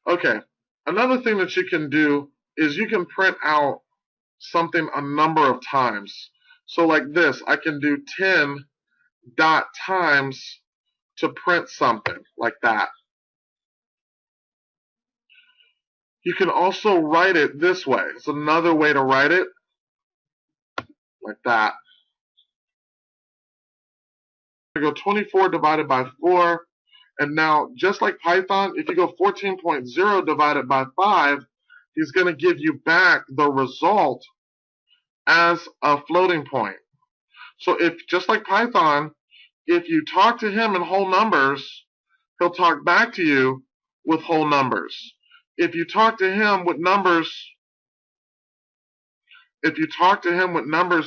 Okay, another thing that you can do is you can print out something a number of times. So like this, I can do 10 dot times to print something like that. You can also write it this way. It's another way to write it like that. I go 24 divided by 4, and now just like Python, if you go 14.0 divided by 5, he's going to give you back the result as a floating point. So if, just like Python, if you talk to him in whole numbers, he'll talk back to you with whole numbers. If you talk to him with numbers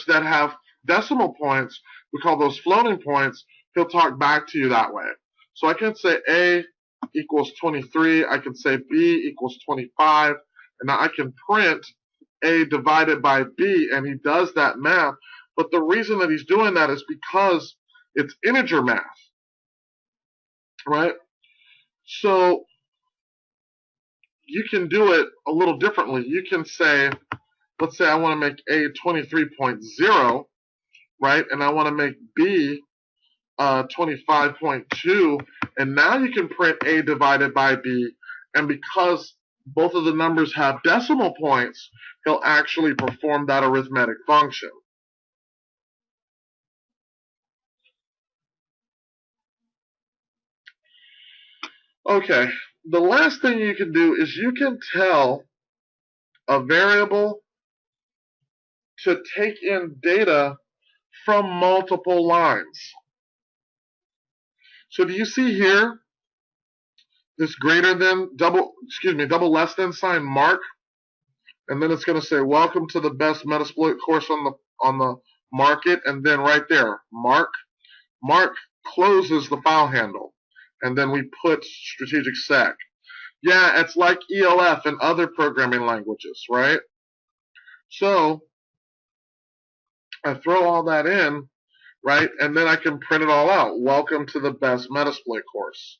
that have decimal points, we call those floating points, he'll talk back to you that way. So I can say A equals 23, I can say B equals 25, and now I can print A divided by B, and he does that math. But the reason that he's doing that is because it's integer math, right? So you can do it a little differently. You can say, let's say I want to make A 23.0, right? And I want to make B 25.2, and now you can print A divided by B, and because both of the numbers have decimal points, he'll actually perform that arithmetic function. Okay, the last thing you can do is you can tell a variable to take in data from multiple lines. So do you see here this greater than double less than sign mark, and then it's going to say welcome to the best Metasploit course on the market, and then right there mark closes the file handle, and then we put strategic sec. Yeah, it's like ELF and other programming languages, right? So I throw all that in, right, and then I can print it all out. Welcome to the best Metasploit course,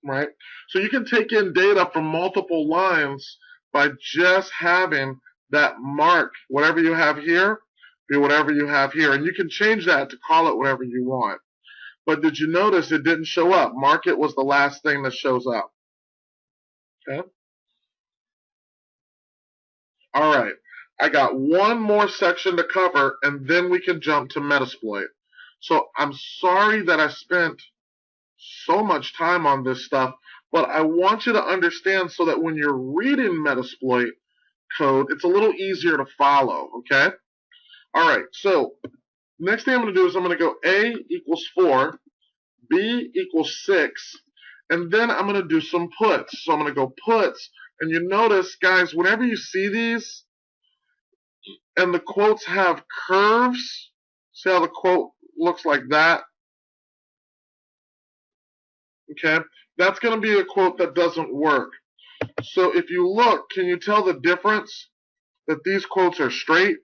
right? So you can take in data from multiple lines by just having that mark. Whatever you have here, be whatever you have here, and you can change that to call it whatever you want. But did you notice it didn't show up? Market was the last thing that shows up. Okay. All right. I got one more section to cover, and then we can jump to Metasploit. So I'm sorry that I spent so much time on this stuff, but I want you to understand so that when you're reading Metasploit code, it's a little easier to follow, okay? All right, so next thing I'm going to do is I'm going to go A equals 4, B equals 6, and then I'm going to do some puts. So I'm going to go puts, and you notice, guys, whenever you see these, and the quotes have curves, see how the quote looks like that? Okay, that's going to be a quote that doesn't work. So if you look, can you tell the difference that these quotes are straight?